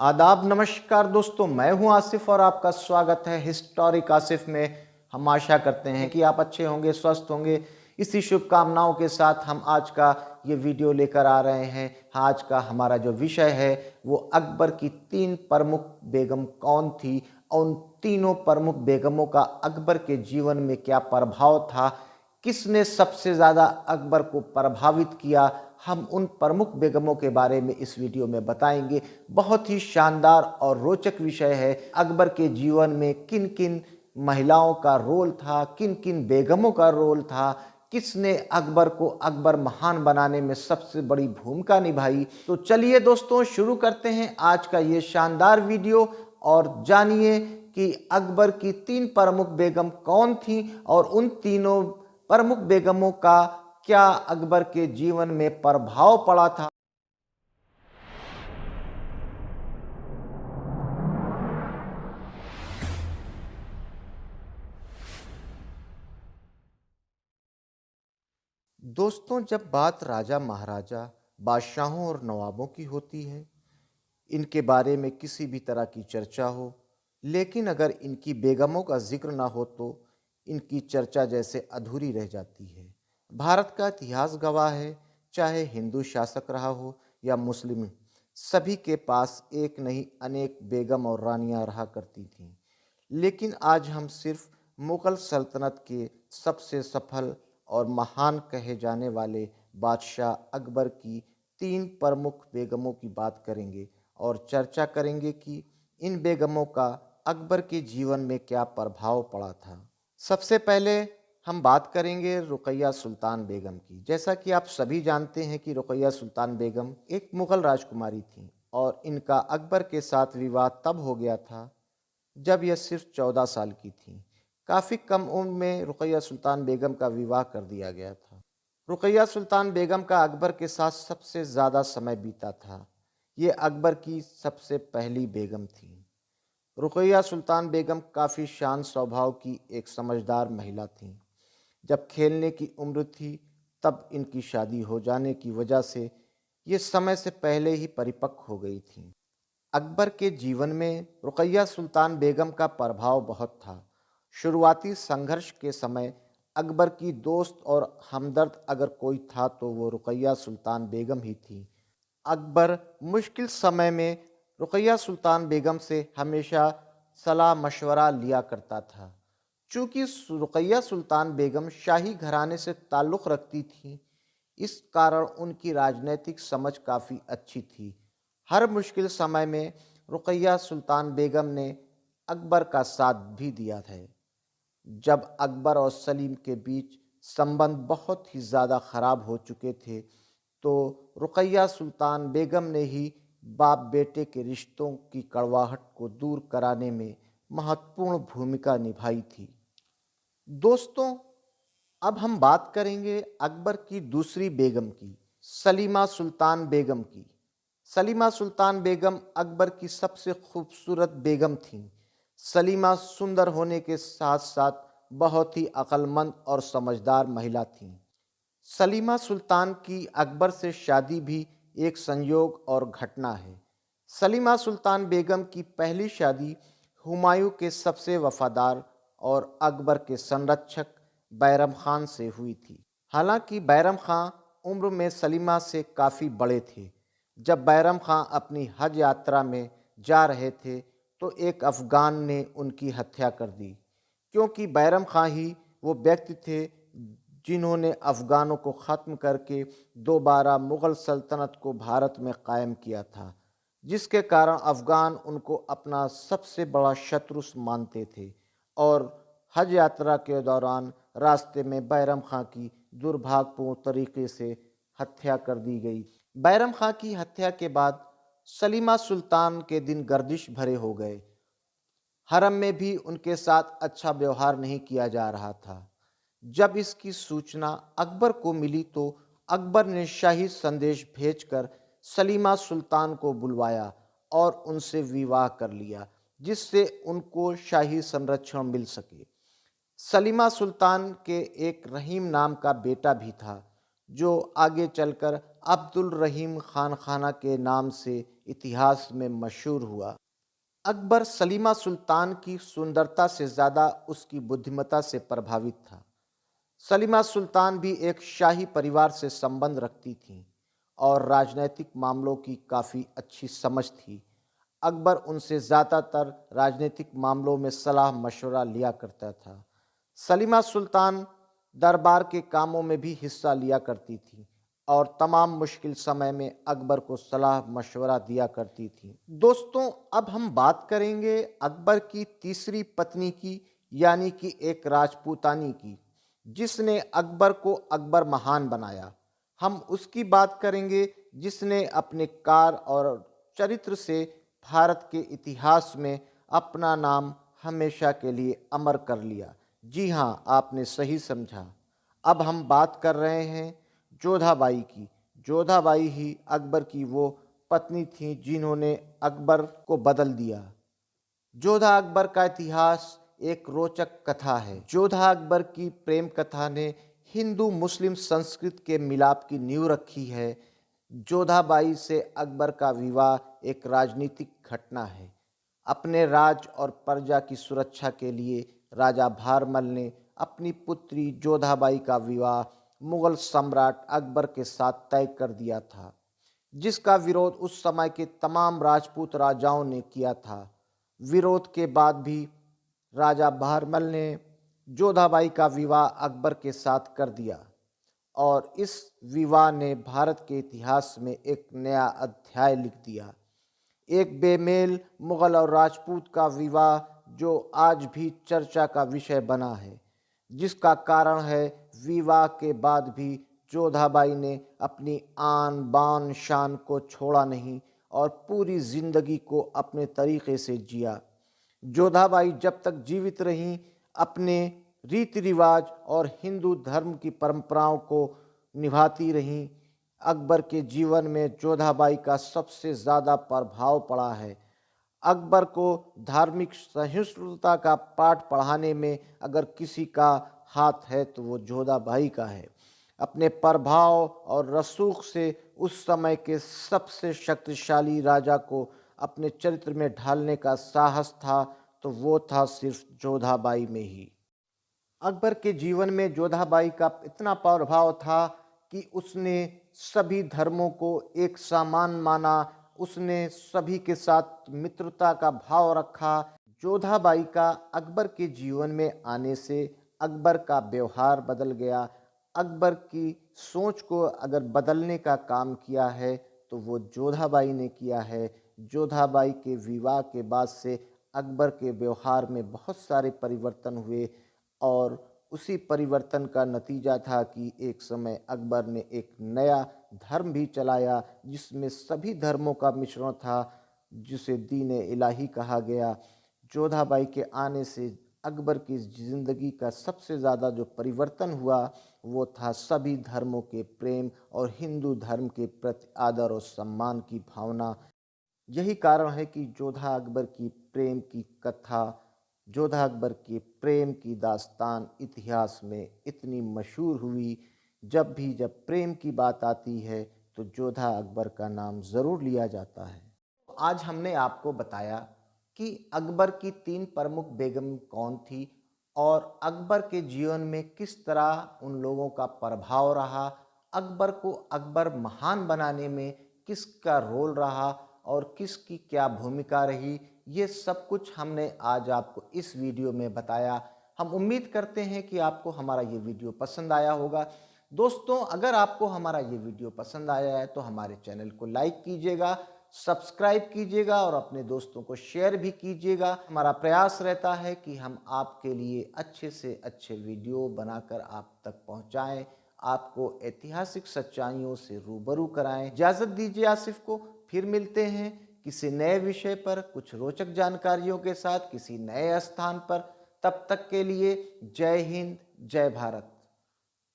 आदाब नमस्कार दोस्तों, मैं हूं आसिफ और आपका स्वागत है हिस्टोरिक आसिफ में। हम आशा करते हैं कि आप अच्छे होंगे, स्वस्थ होंगे। इसी शुभकामनाओं के साथ हम आज का ये वीडियो लेकर आ रहे हैं। आज का हमारा जो विषय है वो अकबर की 3 प्रमुख बेगम कौन थी, और उन तीनों प्रमुख बेगमों का अकबर के जीवन में क्या प्रभाव था, किसने सबसे ज़्यादा अकबर को प्रभावित किया। हम उन प्रमुख बेगमों के बारे में इस वीडियो में बताएंगे। बहुत ही शानदार और रोचक विषय है। अकबर के जीवन में किन किन महिलाओं का रोल था, किन किन बेगमों का रोल था, किसने अकबर को अकबर महान बनाने में सबसे बड़ी भूमिका निभाई। तो चलिए दोस्तों, शुरू करते हैं आज का ये शानदार वीडियो और जानिए कि अकबर की 3 प्रमुख बेगम कौन थी और उन तीनों प्रमुख बेगमों का क्या अकबर के जीवन में प्रभाव पड़ा था। दोस्तों, जब बात राजा महाराजा, बादशाहों और नवाबों की होती है, इनके बारे में किसी भी तरह की चर्चा हो, लेकिन अगर इनकी बेगमों का जिक्र ना हो तो इनकी चर्चा जैसे अधूरी रह जाती है। भारत का इतिहास गवाह है, चाहे हिंदू शासक रहा हो या मुस्लिम, सभी के पास एक नहीं अनेक बेगम और रानियां रहा करती थीं। लेकिन आज हम सिर्फ मुगल सल्तनत के सबसे सफल और महान कहे जाने वाले बादशाह अकबर की 3 प्रमुख बेगमों की बात करेंगे और चर्चा करेंगे कि इन बेगमों का अकबर के जीवन में क्या प्रभाव पड़ा था। सबसे पहले हम बात करेंगे रुकैया सुल्तान बेगम की। जैसा कि आप सभी जानते हैं कि रुकैया सुल्तान बेगम एक मुगल राजकुमारी थी और इनका अकबर के साथ विवाह तब हो गया था जब यह सिर्फ 14 साल की थी। काफ़ी कम उम्र में रुकैया सुल्तान बेगम का विवाह कर दिया गया था। रुकैया सुल्तान बेगम का अकबर के साथ सबसे ज़्यादा समय बीता था। ये अकबर की सबसे पहली बेगम थी। रुकैया सुल्तान बेगम काफ़ी शांत स्वभाव की एक समझदार महिला थी। जब खेलने की उम्र थी तब इनकी शादी हो जाने की वजह से ये समय से पहले ही परिपक्व हो गई थी। अकबर के जीवन में रुकैया सुल्तान बेगम का प्रभाव बहुत था। शुरुआती संघर्ष के समय अकबर की दोस्त और हमदर्द अगर कोई था तो वो रुकैया सुल्तान बेगम ही थी। अकबर मुश्किल समय में रुकैया सुल्तान बेगम से हमेशा सलाह मशवरा लिया करता था। चूँकि रुकैया सुल्तान बेगम शाही घराने से ताल्लुक़ रखती थी, इस कारण उनकी राजनीतिक समझ काफ़ी अच्छी थी। हर मुश्किल समय में रुकैया सुल्तान बेगम ने अकबर का साथ भी दिया है। जब अकबर और सलीम के बीच संबंध बहुत ही ज़्यादा ख़राब हो चुके थे तो रुकैया सुल्तान बेगम ने ही बाप बेटे के रिश्तों की कड़वाहट को दूर कराने में महत्वपूर्ण भूमिका निभाई थी। दोस्तों, अब हम बात करेंगे अकबर की दूसरी बेगम की, सलीमा सुल्तान बेगम की। सलीमा सुल्तान बेगम अकबर की सबसे खूबसूरत बेगम थीं। सलीमा सुंदर होने के साथ साथ बहुत ही अक्लमंद और समझदार महिला थीं। सलीमा सुल्तान की अकबर से शादी भी एक संयोग और घटना है। सलीमा सुल्तान बेगम की पहली शादी हुमायूं के सबसे वफादार और अकबर के संरक्षक बैरम खान से हुई थी। हालांकि बैरम खान उम्र में सलीमा से काफ़ी बड़े थे। जब बैरम खान अपनी हज यात्रा में जा रहे थे तो एक अफ़गान ने उनकी हत्या कर दी, क्योंकि बैरम खान ही वो व्यक्ति थे जिन्होंने अफ़गानों को ख़त्म करके दोबारा मुग़ल सल्तनत को भारत में कायम किया था, जिसके कारण अफ़गान उनको अपना सबसे बड़ा शत्रु मानते थे। और हज यात्रा के दौरान रास्ते में बैरम खां की दुर्भाग्यपूर्ण तरीके से हत्या कर दी गई। बैरम खां की हत्या के बाद सलीमा सुल्तान के दिन गर्दिश भरे हो गए। हरम में भी उनके साथ अच्छा व्यवहार नहीं किया जा रहा था। जब इसकी सूचना अकबर को मिली तो अकबर ने शाही संदेश भेजकर सलीमा सुल्तान को बुलवाया और उनसे विवाह कर लिया, जिससे उनको शाही संरक्षण मिल सके। सलीमा सुल्तान के एक रहीम नाम का बेटा भी था, जो आगे चलकर अब्दुल रहीम खान खाना के नाम से इतिहास में मशहूर हुआ। अकबर सलीमा सुल्तान की सुंदरता से ज़्यादा उसकी बुद्धिमत्ता से प्रभावित था। सलीमा सुल्तान भी एक शाही परिवार से संबंध रखती थीं और राजनीतिक मामलों की काफ़ी अच्छी समझ थी। अकबर उनसे ज़्यादातर राजनीतिक मामलों में सलाह मशवरा लिया करता था। सलीमा सुल्तान दरबार के कामों में भी हिस्सा लिया करती थी और तमाम मुश्किल समय में अकबर को सलाह मशवरा दिया करती थी। दोस्तों, अब हम बात करेंगे अकबर की तीसरी पत्नी की, यानी कि एक राजपूतानी की, जिसने अकबर को अकबर महान बनाया। हम उसकी बात करेंगे जिसने अपने कार्य और चरित्र से भारत के इतिहास में अपना नाम हमेशा के लिए अमर कर लिया। जी हाँ, आपने सही समझा। अब हम बात कर रहे हैं जोधाबाई की। जोधाबाई ही अकबर की वो पत्नी थी जिन्होंने अकबर को बदल दिया। जोधा अकबर का इतिहास एक रोचक कथा है। जोधा अकबर की प्रेम कथा ने हिंदू मुस्लिम संस्कृति के मिलाप की नींव रखी है। जोधाबाई से अकबर का विवाह एक राजनीतिक घटना है। अपने राज और प्रजा की सुरक्षा के लिए राजा भारमल ने अपनी पुत्री जोधाबाई का विवाह मुगल सम्राट अकबर के साथ तय कर दिया था, जिसका विरोध उस समय के तमाम राजपूत राजाओं ने किया था। विरोध के बाद भी राजा भारमल ने जोधाबाई का विवाह अकबर के साथ कर दिया और इस विवाह ने भारत के इतिहास में एक नया अध्याय लिख दिया। एक बेमेल मुगल और राजपूत का विवाह जो आज भी चर्चा का विषय बना है, जिसका कारण है विवाह के बाद भी जोधाबाई ने अपनी आन बान शान को छोड़ा नहीं और पूरी जिंदगी को अपने तरीके से जिया। जोधाबाई जब तक जीवित रहीं, अपने रीति रिवाज और हिंदू धर्म की परंपराओं को निभाती रहीं। अकबर के जीवन में जोधाबाई का सबसे ज़्यादा प्रभाव पड़ा है। अकबर को धार्मिक सहिष्णुता का पाठ पढ़ाने में अगर किसी का हाथ है तो वो जोधाबाई का है। अपने प्रभाव और रसूख से उस समय के सबसे शक्तिशाली राजा को अपने चरित्र में ढालने का साहस था तो वो था सिर्फ जोधाबाई में ही। अकबर के जीवन में जोधाबाई का इतना प्रभाव था कि उसने सभी धर्मों को एक समान माना। उसने सभी के साथ मित्रता का भाव रखा। जोधाबाई का अकबर के जीवन में आने से अकबर का व्यवहार बदल गया। अकबर की सोच को अगर बदलने का काम किया है तो वो जोधाबाई ने किया है। जोधाबाई के विवाह के बाद से अकबर के व्यवहार में बहुत सारे परिवर्तन हुए और उसी परिवर्तन का नतीजा था कि एक समय अकबर ने एक नया धर्म भी चलाया जिसमें सभी धर्मों का मिश्रण था, जिसे दीन इलाही कहा गया। जोधाबाई के आने से अकबर की ज़िंदगी का सबसे ज़्यादा जो परिवर्तन हुआ वो था सभी धर्मों के प्रेम और हिंदू धर्म के प्रति आदर और सम्मान की भावना। यही कारण है कि जोधा अकबर की प्रेम की कथा, जोधा अकबर के प्रेम की दास्तान इतिहास में इतनी मशहूर हुई। जब प्रेम की बात आती है तो जोधा अकबर का नाम ज़रूर लिया जाता है। आज हमने आपको बताया कि अकबर की 3 प्रमुख बेगम कौन थी और अकबर के जीवन में किस तरह उन लोगों का प्रभाव रहा, अकबर को अकबर महान बनाने में किसका रोल रहा और किसकी क्या भूमिका रही। ये सब कुछ हमने आज आपको इस वीडियो में बताया। हम उम्मीद करते हैं कि आपको हमारा ये वीडियो पसंद आया होगा। दोस्तों, अगर आपको हमारा ये वीडियो पसंद आया है तो हमारे चैनल को लाइक कीजिएगा, सब्सक्राइब कीजिएगा और अपने दोस्तों को शेयर भी कीजिएगा। हमारा प्रयास रहता है कि हम आपके लिए अच्छे से अच्छे वीडियो बनाकर आप तक पहुंचाएं, आपको ऐतिहासिक सच्चाइयों से रूबरू कराएं। इजाज़त दीजिए आसिफ को। फिर मिलते हैं किसी नए विषय पर, कुछ रोचक जानकारियों के साथ, किसी नए स्थान पर। तब तक के लिए जय हिंद, जय भारत।